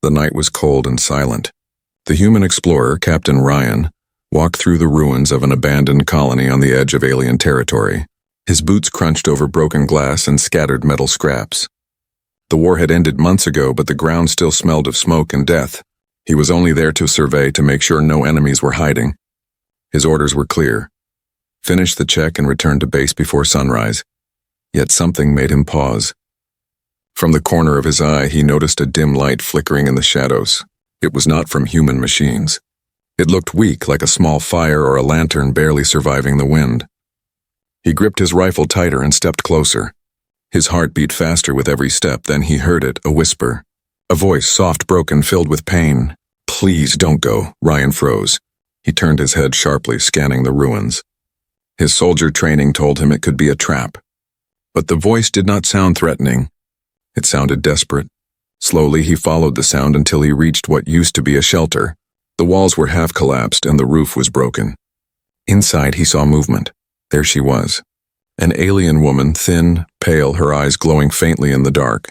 The night was cold and silent. The human explorer, Captain Ryan, walked through the ruins of an abandoned colony on the edge of alien territory. His boots crunched over broken glass and scattered metal scraps. The war had ended months ago, but the ground still smelled of smoke and death. He was only there to survey to make sure no enemies were hiding. His orders were clear. Finish the check and return to base before sunrise. Yet something made him pause. From the corner of his eye, he noticed a dim light flickering in the shadows. It was not from human machines. It looked weak, like a small fire or a lantern barely surviving the wind. He gripped his rifle tighter and stepped closer. His heart beat faster with every step, then he heard it, a whisper. A voice, soft, broken, filled with pain. "Please don't go." Ryan froze. He turned his head sharply, scanning the ruins. His soldier training told him it could be a trap. But the voice did not sound threatening. It sounded desperate. Slowly, he followed the sound until he reached what used to be a shelter. The walls were half collapsed and the roof was broken. Inside, he saw movement. There she was. An alien woman, thin, pale, her eyes glowing faintly in the dark.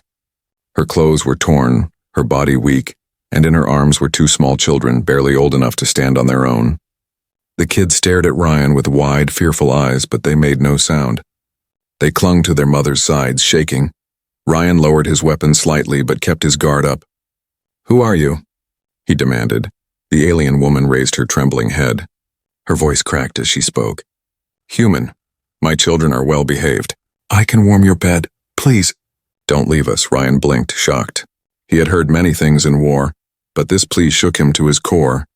Her clothes were torn, her body weak, and in her arms were two small children, barely old enough to stand on their own. The kids stared at Ryan with wide, fearful eyes, but they made no sound. They clung to their mother's sides, shaking. Ryan lowered his weapon slightly, but kept his guard up. "Who are you?" he demanded. The alien woman raised her trembling head. Her voice cracked as she spoke. "Human. My children are well behaved. I can warm your bed. Please." "Don't leave us," Ryan blinked, shocked. He had heard many things in war, but this plea shook him to his core.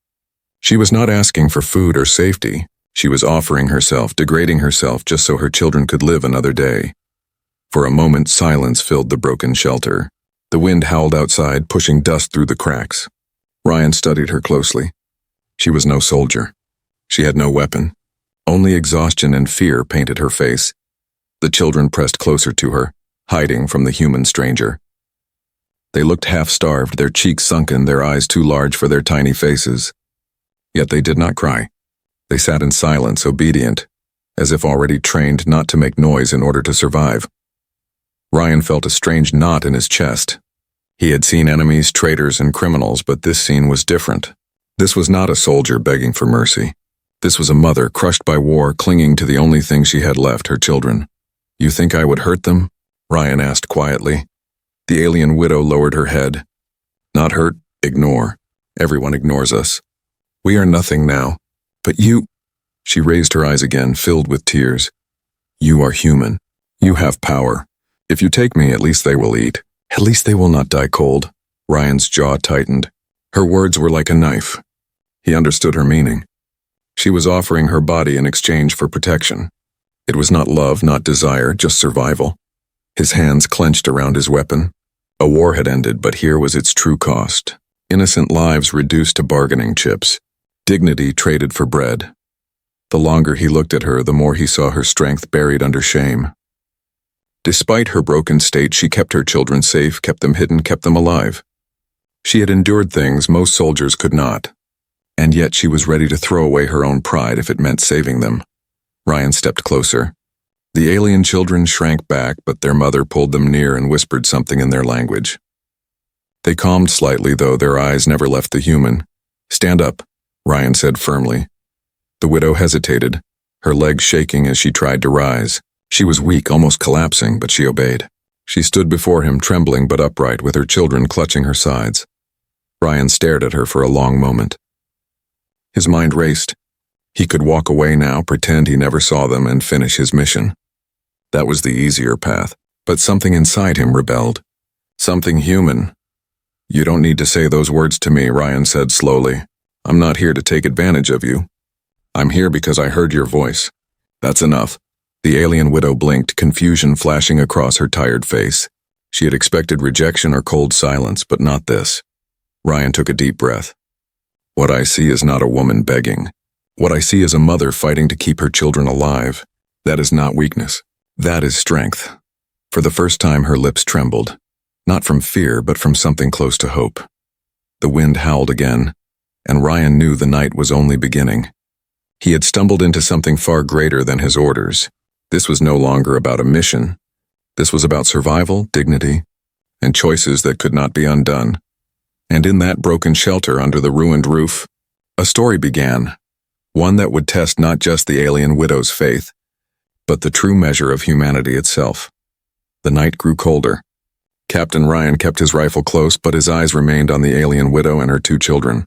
She was not asking for food or safety. She was offering herself, degrading herself just so her children could live another day. For a moment, silence filled the broken shelter. The wind howled outside, pushing dust through the cracks. Ryan studied her closely. She was no soldier. She had no weapon. Only exhaustion and fear painted her face. The children pressed closer to her, hiding from the human stranger. They looked half-starved, their cheeks sunken, their eyes too large for their tiny faces. Yet they did not cry. They sat in silence, obedient, as if already trained not to make noise in order to survive. Ryan felt a strange knot in his chest. He had seen enemies, traitors, and criminals, but this scene was different. This was not a soldier begging for mercy. This was a mother crushed by war, clinging to the only thing she had left, her children. "You think I would hurt them?" Ryan asked quietly. The alien widow lowered her head. "Not hurt, ignore. Everyone ignores us. We are nothing now. But you—" She raised her eyes again, filled with tears. "You are human. You have power. If you take me, at least they will eat. At least they will not die cold." Ryan's jaw tightened. Her words were like a knife. He understood her meaning. She was offering her body in exchange for protection. It was not love, not desire, just survival. His hands clenched around his weapon. A war had ended, but here was its true cost. Innocent lives reduced to bargaining chips. Dignity traded for bread. The longer he looked at her, the more he saw her strength buried under shame. Despite her broken state, she kept her children safe, kept them hidden, kept them alive. She had endured things most soldiers could not. And yet she was ready to throw away her own pride if it meant saving them. Ryan stepped closer. The alien children shrank back, but their mother pulled them near and whispered something in their language. They calmed slightly, though their eyes never left the human. "Stand up," Ryan said firmly. The widow hesitated, her legs shaking as she tried to rise. She was weak, almost collapsing, but she obeyed. She stood before him, trembling but upright, with her children clutching her sides. Ryan stared at her for a long moment. His mind raced. He could walk away now, pretend he never saw them, and finish his mission. That was the easier path, but something inside him rebelled. Something human. "You don't need to say those words to me," Ryan said slowly. "I'm not here to take advantage of you. I'm here because I heard your voice. That's enough." The alien widow blinked, confusion flashing across her tired face. She had expected rejection or cold silence, but not this. Ryan took a deep breath. "What I see is not a woman begging. What I see is a mother fighting to keep her children alive. That is not weakness. That is strength." For the first time, her lips trembled, not from fear, but from something close to hope. The wind howled again, and Ryan knew the night was only beginning. He had stumbled into something far greater than his orders. This was no longer about a mission. This was about survival, dignity, and choices that could not be undone. And in that broken shelter under the ruined roof, a story began, one that would test not just the alien widow's faith, but the true measure of humanity itself. The night grew colder. Captain Ryan kept his rifle close, but his eyes remained on the alien widow and her 2 children.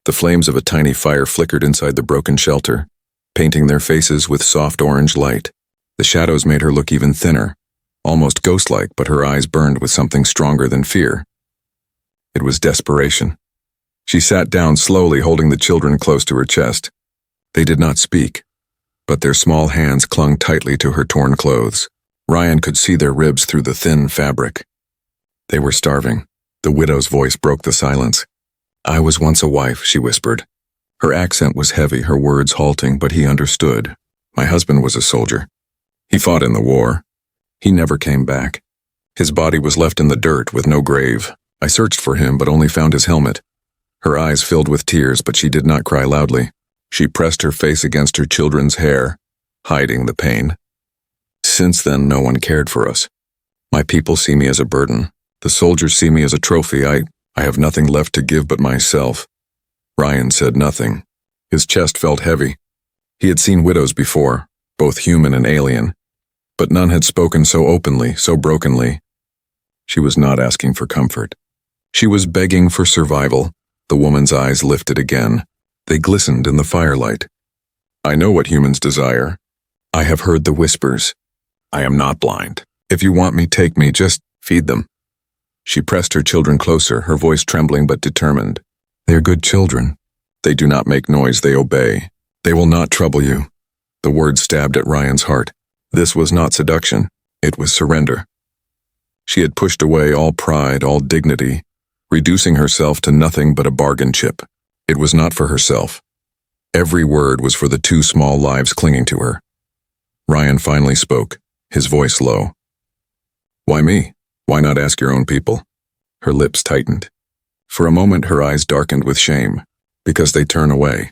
The flames of a tiny fire flickered inside the broken shelter, painting their faces with soft orange light. The shadows made her look even thinner, almost ghost-like, but her eyes burned with something stronger than fear. It was desperation. She sat down slowly, holding the children close to her chest. They did not speak, but their small hands clung tightly to her torn clothes. Ryan could see their ribs through the thin fabric. They were starving. The widow's voice broke the silence. "I was once a wife," she whispered. Her accent was heavy, her words halting, but he understood. "My husband was a soldier. He fought in the war. He never came back. His body was left in the dirt with no grave. I searched for him, but only found his helmet." Her eyes filled with tears, but she did not cry loudly. She pressed her face against her children's hair, hiding the pain. "Since then, no one cared for us. My people see me as a burden. The soldiers see me as a trophy. I have nothing left to give but myself." Ryan said nothing. His chest felt heavy. He had seen widows before, both human and alien, but none had spoken so openly, so brokenly. She was not asking for comfort. She was begging for survival. The woman's eyes lifted again. They glistened in the firelight. "I know what humans desire. I have heard the whispers. I am not blind. If you want me, take me, just feed them." She pressed her children closer, her voice trembling but determined. "They are good children. They do not make noise, they obey. They will not trouble you." The word stabbed at Ryan's heart. This was not seduction, it was surrender. She had pushed away all pride, all dignity, reducing herself to nothing but a bargain chip. It was not for herself. Every word was for the 2 small lives clinging to her. Ryan finally spoke, his voice low. "Why me? Why not ask your own people?" Her lips tightened. For a moment her eyes darkened with shame, because they turn away.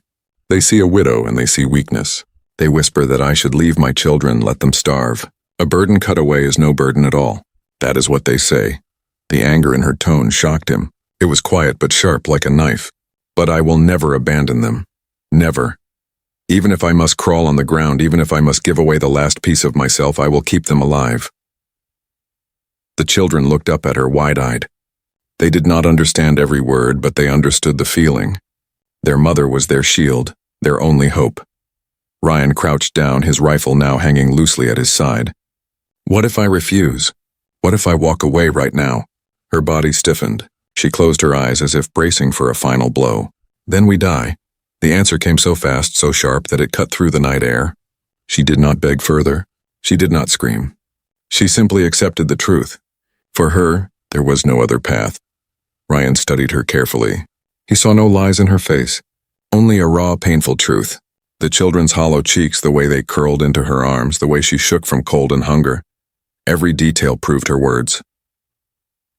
They see a widow and they see weakness. They whisper that I should leave my children, let them starve. A burden cut away is no burden at all. That is what they say. The anger in her tone shocked him. It was quiet but sharp like a knife. "But I will never abandon them. Never. Even if I must crawl on the ground, even if I must give away the last piece of myself, I will keep them alive." The children looked up at her wide-eyed. They did not understand every word, but they understood the feeling. Their mother was their shield, their only hope. Ryan crouched down, his rifle now hanging loosely at his side. "What if I refuse? What if I walk away right now?" Her body stiffened. She closed her eyes as if bracing for a final blow. "Then we die." The answer came so fast, so sharp, that it cut through the night air. She did not beg further. She did not scream. She simply accepted the truth. For her, there was no other path. Ryan studied her carefully. He saw no lies in her face, only a raw, painful truth. The children's hollow cheeks, the way they curled into her arms, the way she shook from cold and hunger. Every detail proved her words.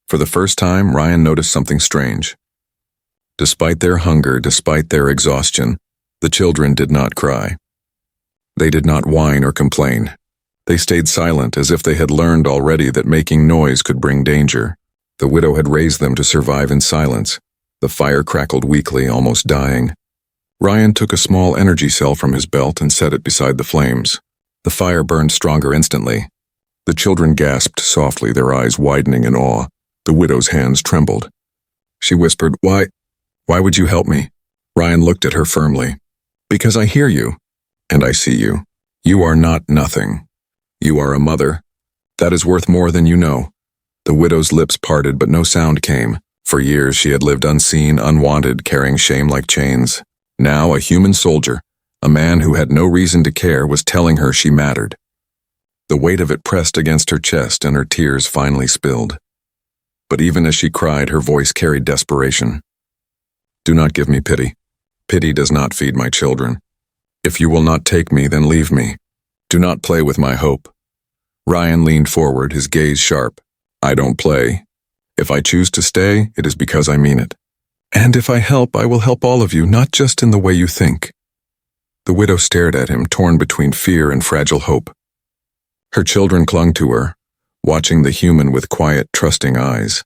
For the first time, Ryan noticed something strange. Despite their hunger, despite their exhaustion, the children did not cry. They did not whine or complain. They stayed silent, as if they had learned already that making noise could bring danger. The widow had raised them to survive in silence. The fire crackled weakly, almost dying. Ryan took a small energy cell from his belt and set it beside the flames. The fire burned stronger instantly. The children gasped softly, their eyes widening in awe. The widow's hands trembled. She whispered, Why would you help me?" Ryan looked at her firmly. "Because I hear you, and I see you. You are not nothing. You are a mother. That is worth more than you know." The widow's lips parted, but no sound came. For years she had lived unseen, unwanted, carrying shame like chains. Now a human soldier, a man who had no reason to care, was telling her she mattered. The weight of it pressed against her chest, and her tears finally spilled. But even as she cried, her voice carried desperation. "Do not give me pity. Pity does not feed my children. If you will not take me, then leave me. Do not play with my hope." Ryan leaned forward, his gaze sharp. "I don't play. If I choose to stay, it is because I mean it. And if I help, I will help all of you, not just in the way you think." The widow stared at him, torn between fear and fragile hope. Her children clung to her, watching the human with quiet, trusting eyes.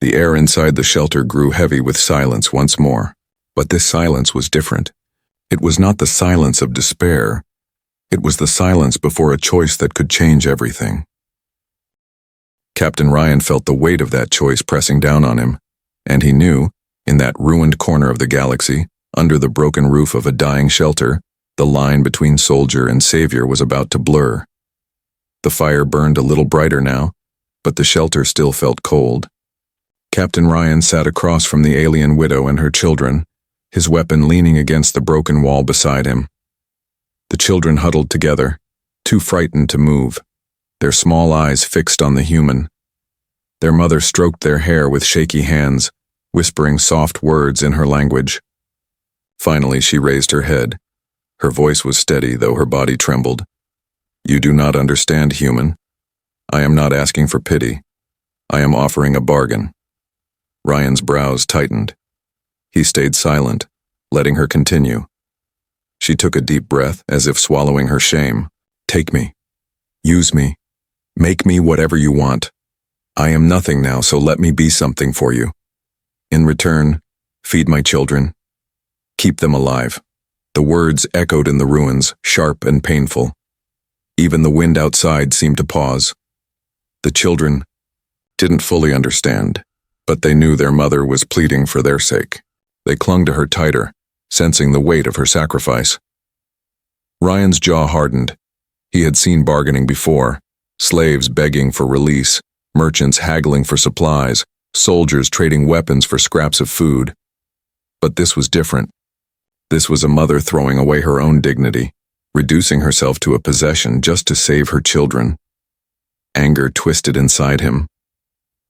The air inside the shelter grew heavy with silence once more. But this silence was different. It was not the silence of despair. It was the silence before a choice that could change everything. Captain Ryan felt the weight of that choice pressing down on him, and he knew, in that ruined corner of the galaxy, under the broken roof of a dying shelter, the line between soldier and savior was about to blur. The fire burned a little brighter now, but the shelter still felt cold. Captain Ryan sat across from the alien widow and her children, his weapon leaning against the broken wall beside him. The children huddled together, too frightened to move, their small eyes fixed on the human. Their mother stroked their hair with shaky hands, whispering soft words in her language. Finally, she raised her head. Her voice was steady, though her body trembled. "You do not understand, human. I am not asking for pity. I am offering a bargain." Ryan's brows tightened. He stayed silent, letting her continue. She took a deep breath, as if swallowing her shame. "Take me. Use me. Make me whatever you want. I am nothing now, so let me be something for you. In return, feed my children. Keep them alive." The words echoed in the ruins, sharp and painful. Even the wind outside seemed to pause. The children didn't fully understand, but they knew their mother was pleading for their sake. They clung to her tighter, sensing the weight of her sacrifice. Ryan's jaw hardened. He had seen bargaining before, slaves begging for release, merchants haggling for supplies, soldiers trading weapons for scraps of food. But this was different. This was a mother throwing away her own dignity, reducing herself to a possession just to save her children. Anger twisted inside him.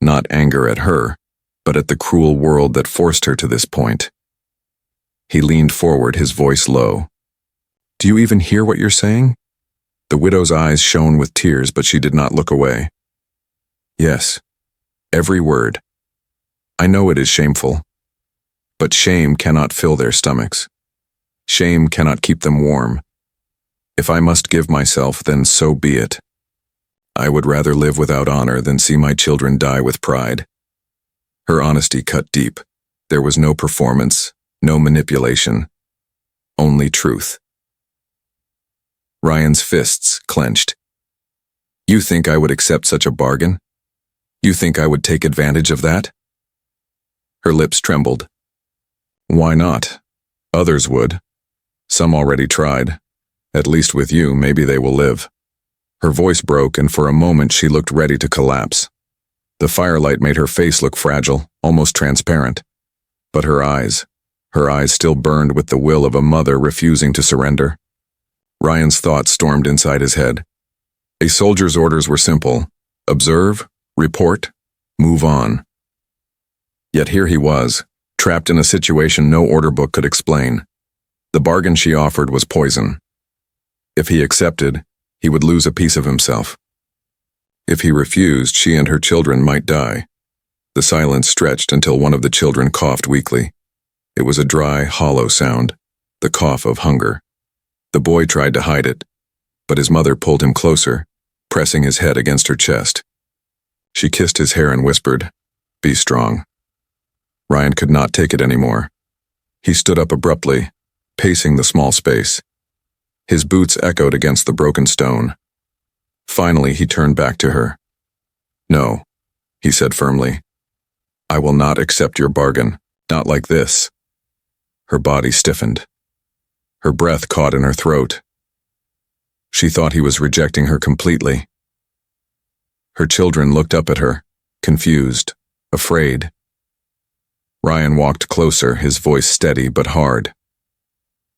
Not anger at her, but at the cruel world that forced her to this point. He leaned forward, his voice low. "Do you even hear what you're saying?" The widow's eyes shone with tears, but she did not look away. "Yes, every word. I know it is shameful, but shame cannot fill their stomachs. Shame cannot keep them warm. If I must give myself, then so be it. I would rather live without honor than see my children die with pride." Her honesty cut deep. There was no performance, no manipulation, only truth. Ryan's fists clenched. "You think I would accept such a bargain? You think I would take advantage of that?" Her lips trembled. "Why not? Others would. Some already tried. At least with you, maybe they will live." Her voice broke, and for a moment she looked ready to collapse. The firelight made her face look fragile, almost transparent. But her eyes still burned with the will of a mother refusing to surrender. Ryan's thoughts stormed inside his head. A soldier's orders were simple: observe, report, move on. Yet here he was, trapped in a situation no order book could explain. The bargain she offered was poison. If he accepted, he would lose a piece of himself. If he refused, she and her children might die. The silence stretched until one of the children coughed weakly. It was a dry, hollow sound, the cough of hunger. The boy tried to hide it, but his mother pulled him closer, pressing his head against her chest. She kissed his hair and whispered, "Be strong." Ryan could not take it anymore. He stood up abruptly, pacing the small space. His boots echoed against the broken stone. Finally, he turned back to her. "No," he said firmly. "I will not accept your bargain, not like this." Her body stiffened. Her breath caught in her throat. She thought he was rejecting her completely. Her children looked up at her, confused, afraid. Ryan walked closer, his voice steady but hard.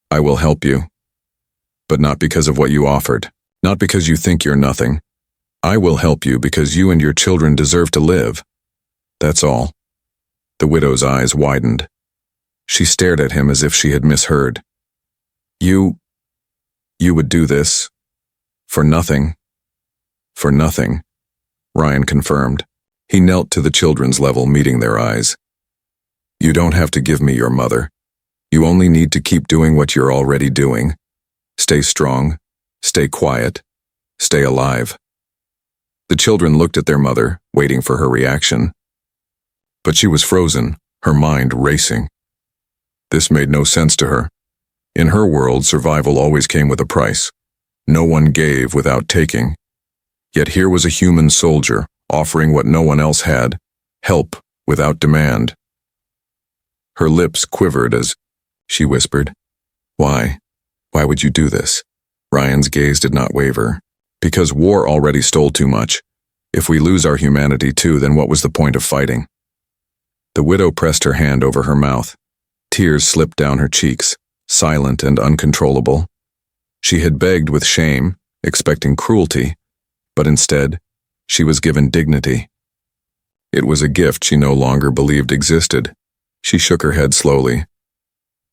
"I will help you. But not because of what you offered, not because you think you're nothing. I will help you because you and your children deserve to live. That's all." The widow's eyes widened. She stared at him as if she had misheard. You would do this? For nothing?" "For nothing," Ryan confirmed. He knelt to the children's level, meeting their eyes. "You don't have to give me your mother. You only need to keep doing what you're already doing. Stay strong, stay quiet, stay alive." The children looked at their mother, waiting for her reaction. But she was frozen, her mind racing. This made no sense to her. In her world, survival always came with a price. No one gave without taking. Yet here was a human soldier, offering what no one else had, help without demand. Her lips quivered as she whispered, "Why? Why would you do this?" Ryan's gaze did not waver. "Because war already stole too much. If we lose our humanity too, then what was the point of fighting?" The widow pressed her hand over her mouth. Tears slipped down her cheeks, silent and uncontrollable. She had begged with shame, expecting cruelty, but instead, she was given dignity. It was a gift she no longer believed existed. She shook her head slowly.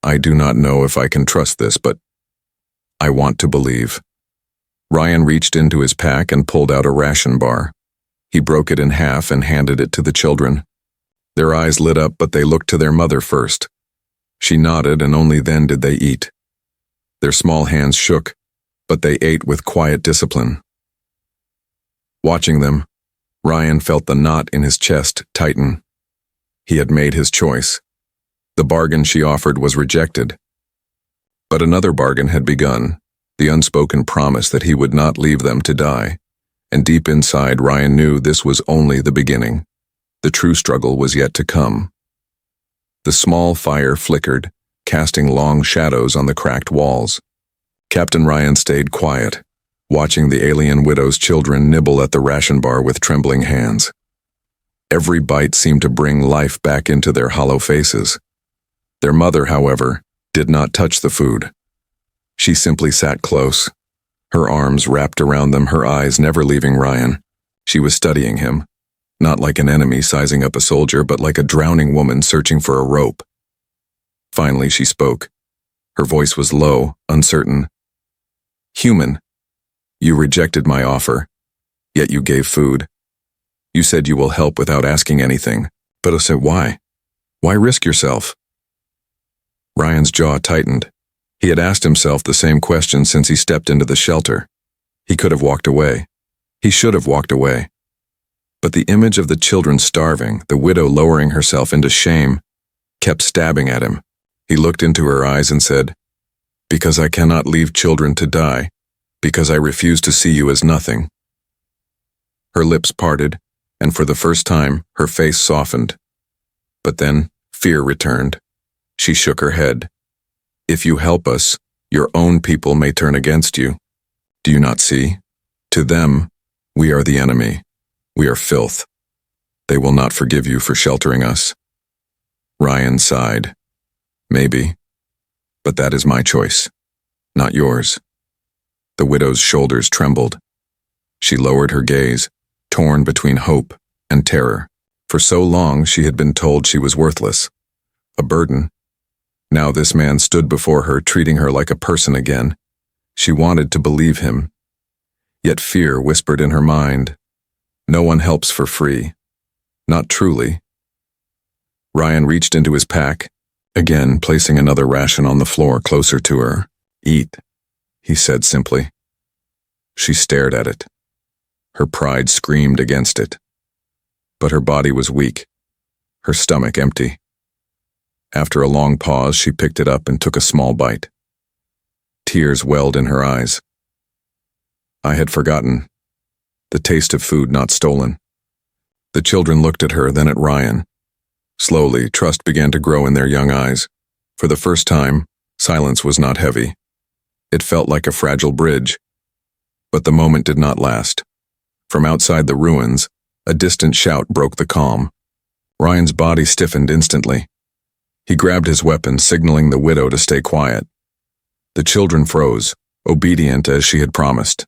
"I do not know if I can trust this, but I want to believe." Ryan reached into his pack and pulled out a ration bar. He broke it in half and handed it to the children. Their eyes lit up, but they looked to their mother first. She nodded, and only then did they eat. Their small hands shook, but they ate with quiet discipline. Watching them, Ryan felt the knot in his chest tighten. He had made his choice. The bargain she offered was rejected. But another bargain had begun, the unspoken promise that he would not leave them to die. And deep inside, Ryan knew this was only the beginning. The true struggle was yet to come. The small fire flickered, casting long shadows on the cracked walls. Captain Ryan stayed quiet, watching the alien widow's children nibble at the ration bar with trembling hands. Every bite seemed to bring life back into their hollow faces. Their mother, however, did not touch the food. She simply sat close, her arms wrapped around them, her eyes never leaving Ryan. She was studying him, not like an enemy sizing up a soldier, but like a drowning woman searching for a rope. Finally, she spoke. Her voice was low, uncertain. "Human, you rejected my offer, yet you gave food. You said you will help without asking anything, but I said, why? Why risk yourself?" Ryan's jaw tightened. He had asked himself the same question since he stepped into the shelter. He could have walked away. He should have walked away. But the image of the children starving, the widow lowering herself into shame, kept stabbing at him. He looked into her eyes and said, "Because I cannot leave children to die, because I refuse to see you as nothing." Her lips parted, and for the first time, her face softened. But then, fear returned. She shook her head. "If you help us, your own people may turn against you. Do you not see? To them, we are the enemy. We are filth. They will not forgive you for sheltering us." Ryan sighed. "Maybe, but that is my choice, not yours." The widow's shoulders trembled. She lowered her gaze, torn between hope and terror. For so long she had been told she was worthless, a burden. Now this man stood before her, treating her like a person again. She wanted to believe him. Yet fear whispered in her mind, "No one helps for free. Not truly." Ryan reached into his pack, again placing another ration on the floor closer to her. "Eat," he said simply. She stared at it. Her pride screamed against it. But her body was weak, her stomach empty. After a long pause, she picked it up and took a small bite. Tears welled in her eyes. I had forgotten. The taste of food not stolen. The children looked at her, then at Ryan. Slowly, trust began to grow in their young eyes. For the first time, silence was not heavy. It felt like a fragile bridge. But the moment did not last. From outside the ruins, a distant shout broke the calm. Ryan's body stiffened instantly. He grabbed his weapon, signaling the widow to stay quiet. The children froze, obedient as she had promised.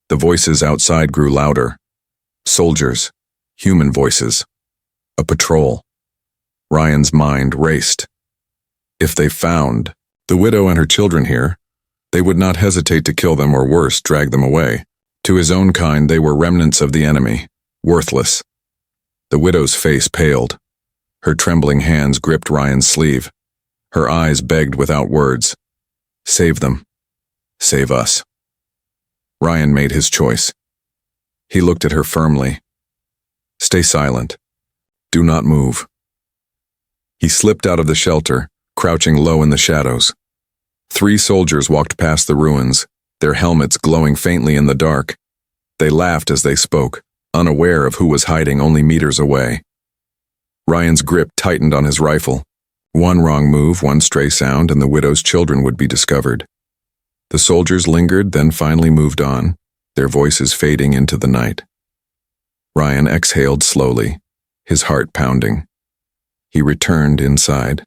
The voices outside grew louder. Soldiers, human voices. A patrol. Ryan's mind raced. If they found the widow and her children here, they would not hesitate to kill them or worse, drag them away. To his own kind, they were remnants of the enemy, worthless. The widow's face paled. Her trembling hands gripped Ryan's sleeve. Her eyes begged without words. Save them. Save us. Ryan made his choice. He looked at her firmly. Stay silent. Do not move." He slipped out of the shelter, crouching low in the shadows. 3 soldiers walked past the ruins, their helmets glowing faintly in the dark. They laughed as they spoke, unaware of who was hiding only meters away. Ryan's grip tightened on his rifle. One wrong move, one stray sound, and the widow's children would be discovered. The soldiers lingered, then finally moved on, their voices fading into the night. Ryan exhaled slowly, his heart pounding. He returned inside.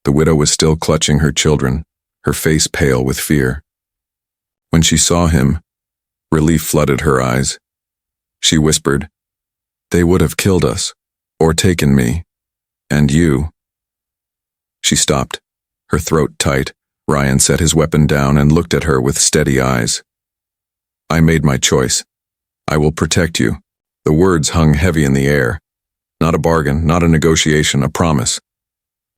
The widow was still clutching her children, her face pale with fear. When she saw him, relief flooded her eyes. She whispered, "They would have killed us, or taken me, and you." She stopped, her throat tight. Ryan set his weapon down and looked at her with steady eyes. "I made my choice. I will protect you." The words hung heavy in the air. Not a bargain, not a negotiation, a promise.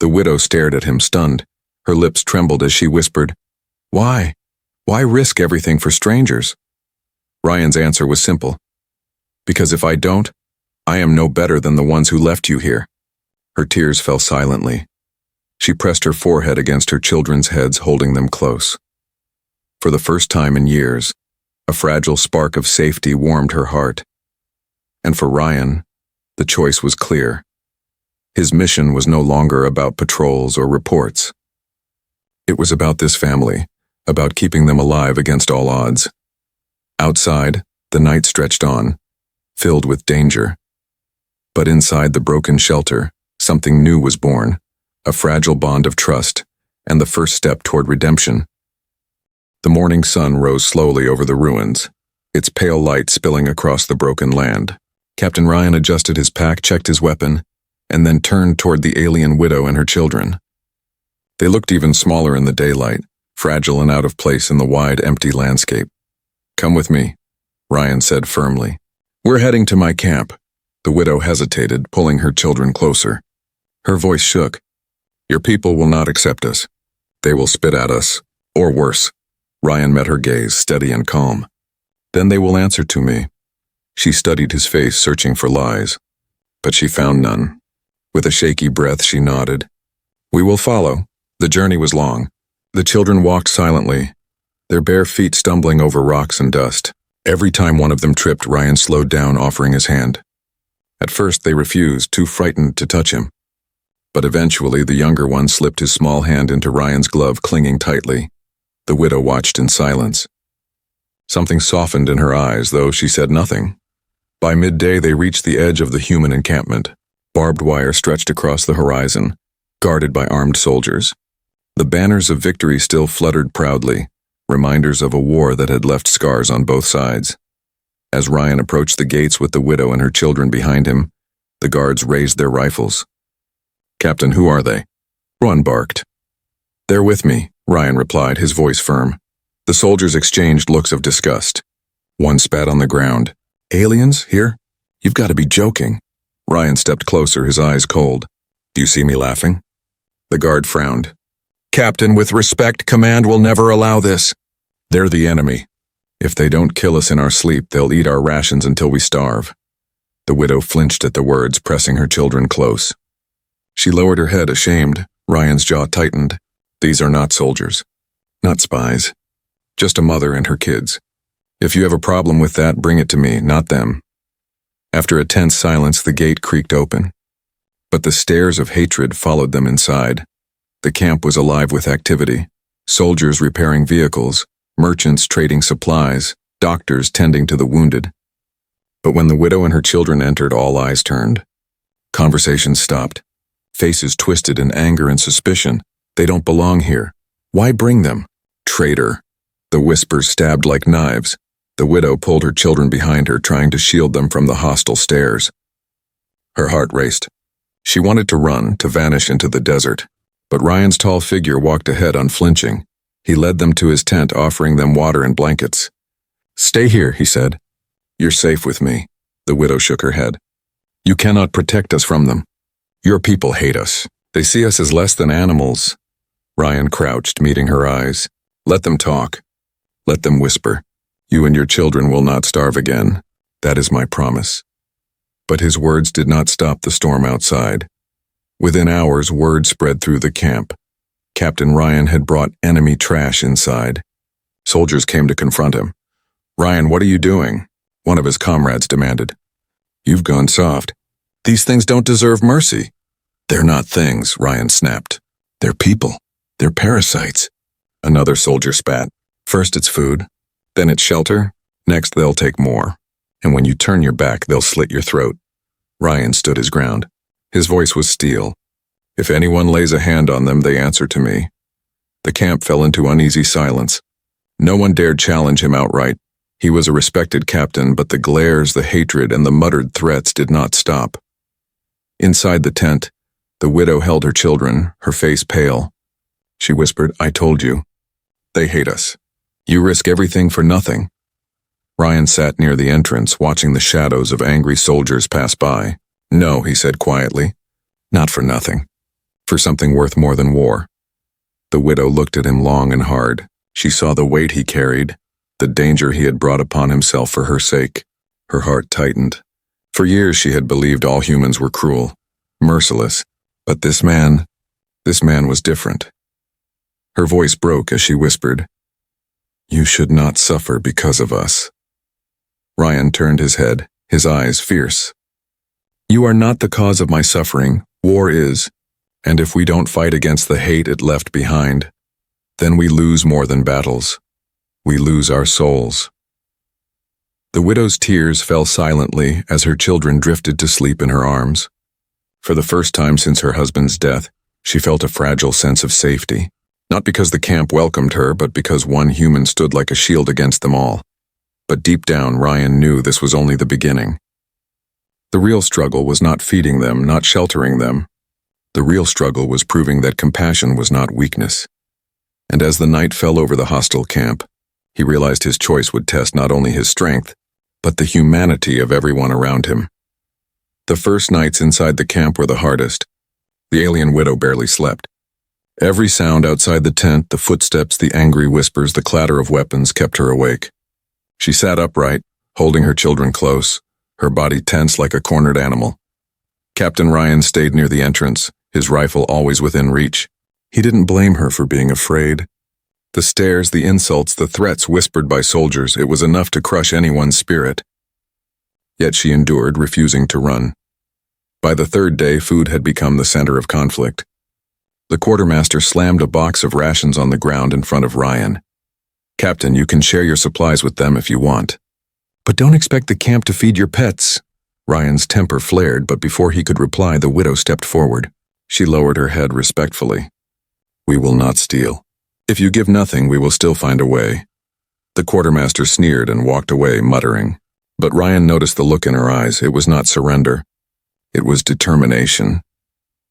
The widow stared at him, stunned. Her lips trembled as she whispered, "Why? Why risk everything for strangers?" Ryan's answer was simple. "Because if I don't, I am no better than the ones who left you here." Her tears fell silently. She pressed her forehead against her children's heads, holding them close. For the first time in years, a fragile spark of safety warmed her heart. And for Ryan, the choice was clear. His mission was no longer about patrols or reports. It was about this family, about keeping them alive against all odds. Outside, the night stretched on, filled with danger. But inside the broken shelter, something new was born, a fragile bond of trust, and the first step toward redemption. The morning sun rose slowly over the ruins, its pale light spilling across the broken land. Captain Ryan adjusted his pack, checked his weapon, and then turned toward the alien widow and her children. They looked even smaller in the daylight, fragile and out of place in the wide, empty landscape. "Come with me," Ryan said firmly. "We're heading to my camp." The widow hesitated, pulling her children closer. Her voice shook. "Your people will not accept us. They will spit at us, or worse." Ryan met her gaze, steady and calm. "Then they will answer to me." She studied his face, searching for lies. But she found none. With a shaky breath, she nodded. "We will follow." The journey was long. The children walked silently, their bare feet stumbling over rocks and dust. Every time one of them tripped, Ryan slowed down, offering his hand. At first they refused, too frightened to touch him. But eventually the younger one slipped his small hand into Ryan's glove, clinging tightly. The widow watched in silence. Something softened in her eyes, though she said nothing. By midday they reached the edge of the human encampment. Barbed wire stretched across the horizon, guarded by armed soldiers. The banners of victory still fluttered proudly, reminders of a war that had left scars on both sides. As Ryan approached the gates with the widow and her children behind him, the guards raised their rifles. "Captain, who are they?" Ron barked. "They're with me," Ryan replied, his voice firm. The soldiers exchanged looks of disgust. One spat on the ground. "Aliens, here? You've got to be joking." Ryan stepped closer, his eyes cold. "Do you see me laughing?" The guard frowned. "Captain, with respect, command will never allow this." "They're the enemy. If they don't kill us in our sleep, they'll eat our rations until we starve." The widow flinched at the words, pressing her children close. She lowered her head, ashamed. Ryan's jaw tightened. "These are not soldiers. Not spies. Just a mother and her kids. If you have a problem with that, bring it to me, not them." After a tense silence, the gate creaked open. But the stares of hatred followed them inside. The camp was alive with activity. Soldiers repairing vehicles, merchants trading supplies, doctors tending to the wounded. But when the widow and her children entered, all eyes turned. Conversations stopped. Faces twisted in anger and suspicion. "They don't belong here. Why bring them?" "Traitor." The whispers stabbed like knives. The widow pulled her children behind her, trying to shield them from the hostile stares. Her heart raced. She wanted to run, to vanish into the desert. But Ryan's tall figure walked ahead, unflinching. He led them to his tent, offering them water and blankets. "Stay here," he said. "You're safe with me." The widow shook her head. "You cannot protect us from them. Your people hate us. They see us as less than animals." Ryan crouched, meeting her eyes. "Let them talk. Let them whisper. You and your children will not starve again. That is my promise." But his words did not stop the storm outside. Within hours, word spread through the camp. Captain Ryan had brought enemy trash inside. Soldiers came to confront him. "Ryan, what are you doing?" one of his comrades demanded. "You've gone soft. These things don't deserve mercy." "They're not things," Ryan snapped. "They're people. They're parasites." Another soldier spat. "First it's food, then it's shelter, next they'll take more. And when you turn your back, they'll slit your throat." Ryan stood his ground. His voice was steel. "If anyone lays a hand on them, they answer to me." The camp fell into uneasy silence. No one dared challenge him outright. He was a respected captain, but the glares, the hatred, and the muttered threats did not stop. Inside the tent, the widow held her children, her face pale. She whispered, "I told you. They hate us. You risk everything for nothing." Ryan sat near the entrance, watching the shadows of angry soldiers pass by. "No," he said quietly. "Not for nothing. For something worth more than war." The widow looked at him long and hard. She saw the weight he carried, the danger he had brought upon himself for her sake. Her heart tightened. For years she had believed all humans were cruel, merciless, but this man was different. Her voice broke as she whispered, "You should not suffer because of us." Ryan turned his head, his eyes fierce. "You are not the cause of my suffering. War is. And if we don't fight against the hate it left behind, then we lose more than battles. We lose our souls." The widow's tears fell silently as her children drifted to sleep in her arms. For the first time since her husband's death, she felt a fragile sense of safety. Not because the camp welcomed her, but because one human stood like a shield against them all. But deep down, Ryan knew this was only the beginning. The real struggle was not feeding them, not sheltering them. The real struggle was proving that compassion was not weakness. And as the night fell over the hostile camp, he realized his choice would test not only his strength, but the humanity of everyone around him. The first nights inside the camp were the hardest. The alien widow barely slept. Every sound outside the tent, the footsteps, the angry whispers, the clatter of weapons kept her awake. She sat upright, holding her children close, her body tense like a cornered animal. Captain Ryan stayed near the entrance, his rifle always within reach. He didn't blame her for being afraid. The stares, the insults, the threats whispered by soldiers, it was enough to crush anyone's spirit. Yet she endured, refusing to run. By the third day, food had become the center of conflict. The quartermaster slammed a box of rations on the ground in front of Ryan. "Captain, you can share your supplies with them if you want. But don't expect the camp to feed your pets." Ryan's temper flared, but before he could reply, the widow stepped forward. She lowered her head respectfully. "We will not steal. If you give nothing, we will still find a way." The quartermaster sneered and walked away, muttering. But Ryan noticed the look in her eyes. It was not surrender. It was determination.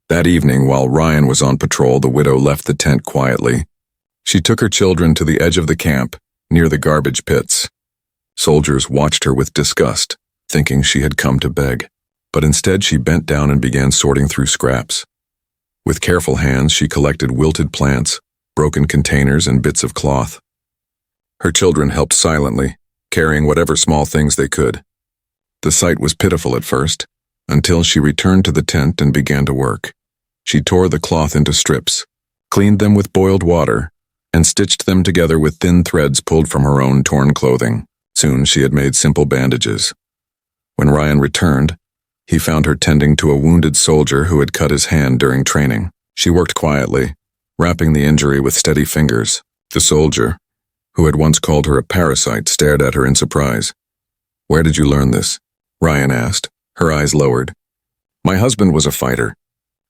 That evening, while Ryan was on patrol, the widow left the tent quietly. She took her children to the edge of the camp, near the garbage pits. Soldiers watched her with disgust, thinking she had come to beg. But instead she bent down and began sorting through scraps. With careful hands, she collected wilted plants, broken containers, and bits of cloth. Her children helped silently, carrying whatever small things they could. The sight was pitiful at first, until she returned to the tent and began to work. She tore the cloth into strips, cleaned them with boiled water, and stitched them together with thin threads pulled from her own torn clothing. Soon she had made simple bandages. When Ryan returned, he found her tending to a wounded soldier who had cut his hand during training. She worked quietly, wrapping the injury with steady fingers. The soldier, who had once called her a parasite, stared at her in surprise. "Where did you learn this?" Ryan asked, her eyes lowered. "My husband was a fighter.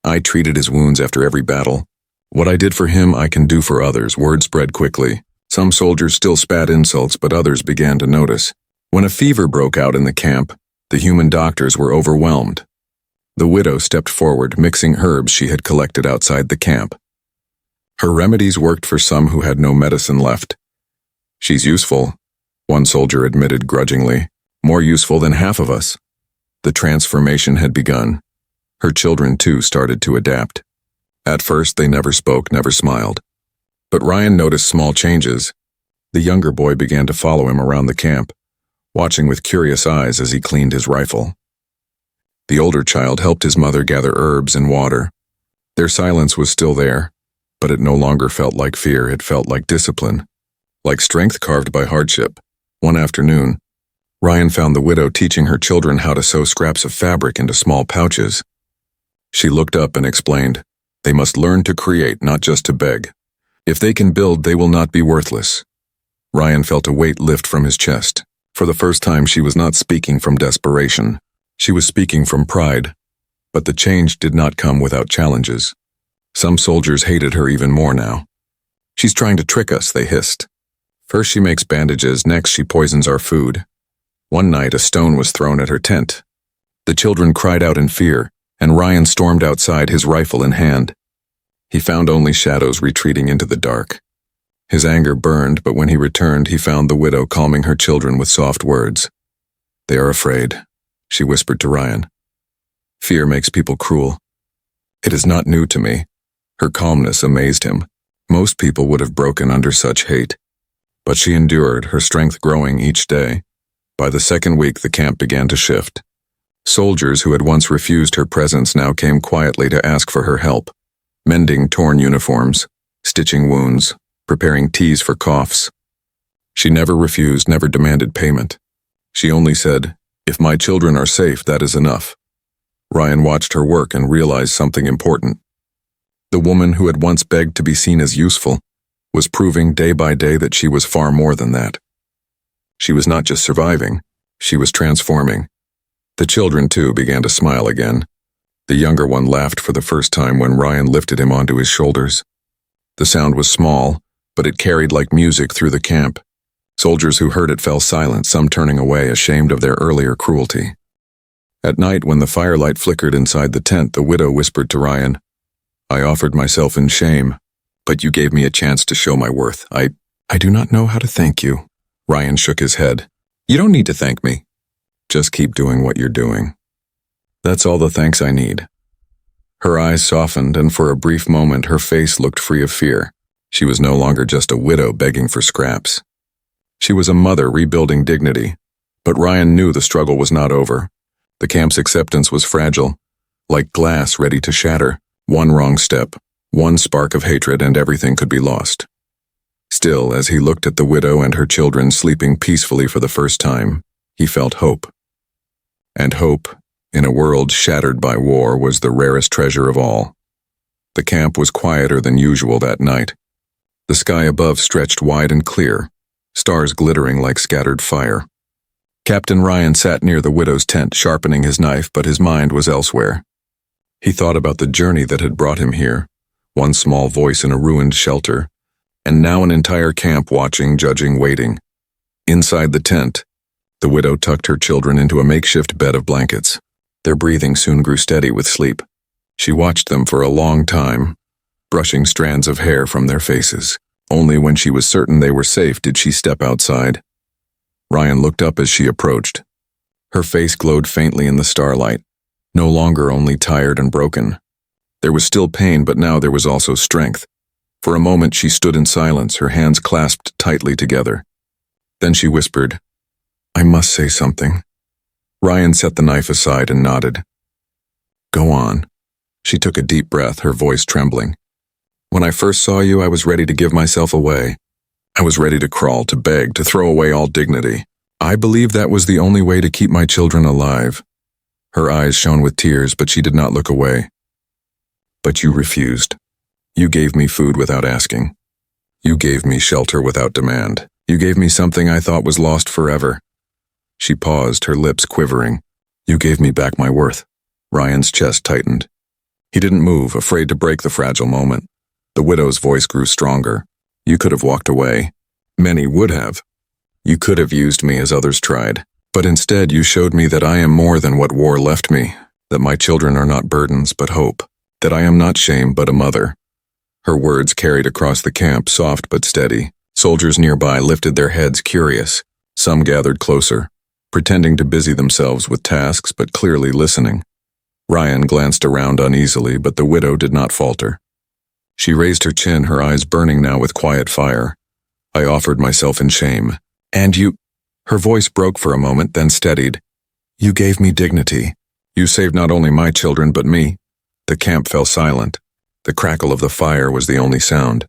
I treated his wounds after every battle. What I did for him, I can do for others." Word spread quickly. Some soldiers still spat insults, but others began to notice. When a fever broke out in the camp, the human doctors were overwhelmed. The widow stepped forward, mixing herbs she had collected outside the camp. Her remedies worked for some who had no medicine left. "She's useful," one soldier admitted grudgingly. "More useful than half of us." The transformation had begun. Her children, too, started to adapt. At first, they never spoke, never smiled. But Ryan noticed small changes. The younger boy began to follow him around the camp, watching with curious eyes as he cleaned his rifle. The older child helped his mother gather herbs and water. Their silence was still there, but it no longer felt like fear, it felt like discipline, like strength carved by hardship. One afternoon, Ryan found the widow teaching her children how to sew scraps of fabric into small pouches. She looked up and explained, "They must learn to create, not just to beg. If they can build, they will not be worthless." Ryan felt a weight lift from his chest. For the first time, she was not speaking from desperation. She was speaking from pride. But the change did not come without challenges. Some soldiers hated her even more now. "She's trying to trick us," they hissed. "First she makes bandages, next she poisons our food." One night a stone was thrown at her tent. The children cried out in fear, and Ryan stormed outside, his rifle in hand. He found only shadows retreating into the dark. His anger burned, but when he returned, he found the widow calming her children with soft words. "They are afraid," she whispered to Ryan. "Fear makes people cruel. It is not new to me." Her calmness amazed him. Most people would have broken under such hate. But she endured, her strength growing each day. By the second week, the camp began to shift. Soldiers who had once refused her presence now came quietly to ask for her help, mending torn uniforms, stitching wounds, preparing teas for coughs. She never refused, never demanded payment. She only said, "If my children are safe, that is enough." Ryan watched her work and realized something important. The woman who had once begged to be seen as useful was proving day by day that she was far more than that. She was not just surviving, she was transforming. The children, too, began to smile again. The younger one laughed for the first time when Ryan lifted him onto his shoulders. The sound was small, but it carried like music through the camp. Soldiers who heard it fell silent, some turning away, ashamed of their earlier cruelty. At night, when the firelight flickered inside the tent, the widow whispered to Ryan, "I offered myself in shame, but you gave me a chance to show my worth. I do not know how to thank you." Ryan shook his head. "You don't need to thank me. Just keep doing what you're doing. That's all the thanks I need." Her eyes softened, and for a brief moment her face looked free of fear. She was no longer just a widow begging for scraps. She was a mother rebuilding dignity. But Ryan knew the struggle was not over. The camp's acceptance was fragile, like glass ready to shatter. One wrong step, one spark of hatred, and everything could be lost. Still, as he looked at the widow and her children sleeping peacefully for the first time, he felt hope. And hope, in a world shattered by war, was the rarest treasure of all. The camp was quieter than usual that night. The sky above stretched wide and clear, stars glittering like scattered fire. Captain Ryan sat near the widow's tent, sharpening his knife, but his mind was elsewhere. He thought about the journey that had brought him here, one small voice in a ruined shelter, and now an entire camp watching, judging, waiting. Inside the tent, the widow tucked her children into a makeshift bed of blankets. Their breathing soon grew steady with sleep. She watched them for a long time, brushing strands of hair from their faces. Only when she was certain they were safe did she step outside. Ryan looked up as she approached. Her face glowed faintly in the starlight, no longer only tired and broken. There was still pain, but now there was also strength. For a moment she stood in silence, her hands clasped tightly together. Then she whispered, "I must say something." Ryan set the knife aside and nodded. "Go on." She took a deep breath, her voice trembling. "When I first saw you, I was ready to give myself away. I was ready to crawl, to beg, to throw away all dignity. I believed that was the only way to keep my children alive." Her eyes shone with tears, but she did not look away. "But you refused. You gave me food without asking. You gave me shelter without demand. You gave me something I thought was lost forever." She paused, her lips quivering. "You gave me back my worth." Ryan's chest tightened. He didn't move, afraid to break the fragile moment. The widow's voice grew stronger. "You could have walked away. Many would have. You could have used me as others tried. But instead you showed me that I am more than what war left me, that my children are not burdens but hope, that I am not shame but a mother." Her words carried across the camp, soft but steady. Soldiers nearby lifted their heads, curious. Some gathered closer, pretending to busy themselves with tasks but clearly listening. Ryan glanced around uneasily, but the widow did not falter. She raised her chin, her eyes burning now with quiet fire. "I offered myself in shame. And you—" Her voice broke for a moment, then steadied. "You gave me dignity. You saved not only my children but me." The camp fell silent. The crackle of the fire was the only sound.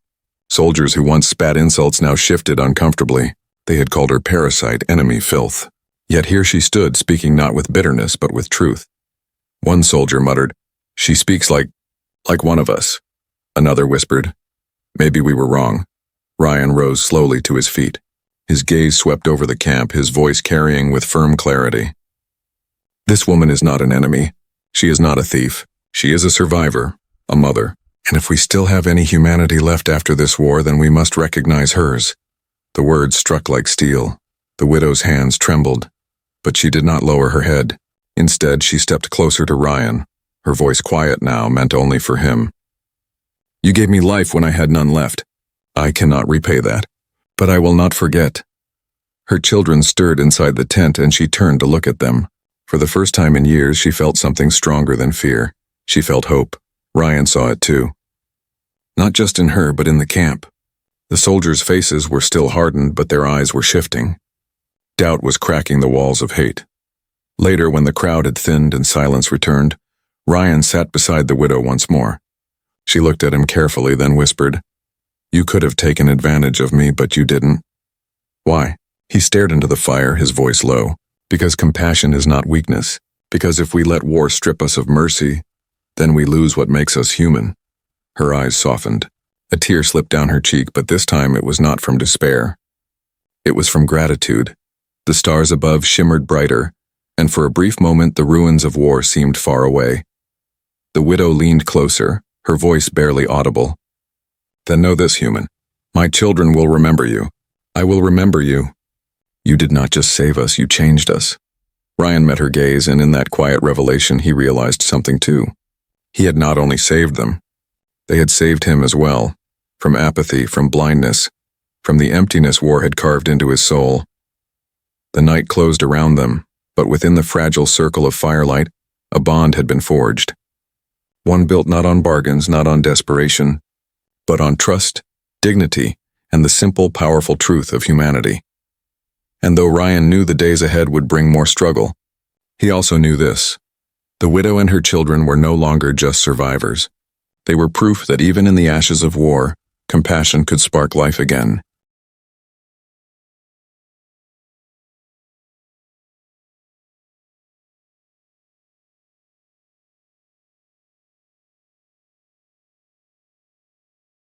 Soldiers who once spat insults now shifted uncomfortably. They had called her parasite, enemy, filth. Yet here she stood, speaking not with bitterness but with truth. One soldier muttered, "She speaks like one of us." Another whispered, "Maybe we were wrong." Ryan rose slowly to his feet. His gaze swept over the camp, his voice carrying with firm clarity. "This woman is not an enemy. She is not a thief. She is a survivor, a mother. And if we still have any humanity left after this war, then we must recognize hers." The words struck like steel. The widow's hands trembled, but she did not lower her head. Instead, she stepped closer to Ryan, her voice quiet now, meant only for him. "You gave me life when I had none left. I cannot repay that, but I will not forget." Her children stirred inside the tent and she turned to look at them. For the first time in years, she felt something stronger than fear. She felt hope. Ryan saw it too. Not just in her, but in the camp. The soldiers' faces were still hardened, but their eyes were shifting. Doubt was cracking the walls of hate. Later, when the crowd had thinned and silence returned, Ryan sat beside the widow once more. She looked at him carefully, then whispered, "You could have taken advantage of me, but you didn't." "Why?" He stared into the fire, his voice low. "Because compassion is not weakness. Because if we let war strip us of mercy, then we lose what makes us human." Her eyes softened. A tear slipped down her cheek, but this time it was not from despair. It was from gratitude. The stars above shimmered brighter, and for a brief moment the ruins of war seemed far away. The widow leaned closer, her voice barely audible. "Then know this, human. My children will remember you. I will remember you. You did not just save us, you changed us." Ryan met her gaze, and in that quiet revelation he realized something too. He had not only saved them, they had saved him as well, from apathy, from blindness, from the emptiness war had carved into his soul. The night closed around them, but within the fragile circle of firelight, a bond had been forged. One built not on bargains, not on desperation, but on trust, dignity, and the simple, powerful truth of humanity. And though Ryan knew the days ahead would bring more struggle, he also knew this. The widow and her children were no longer just survivors. They were proof that even in the ashes of war, compassion could spark life again.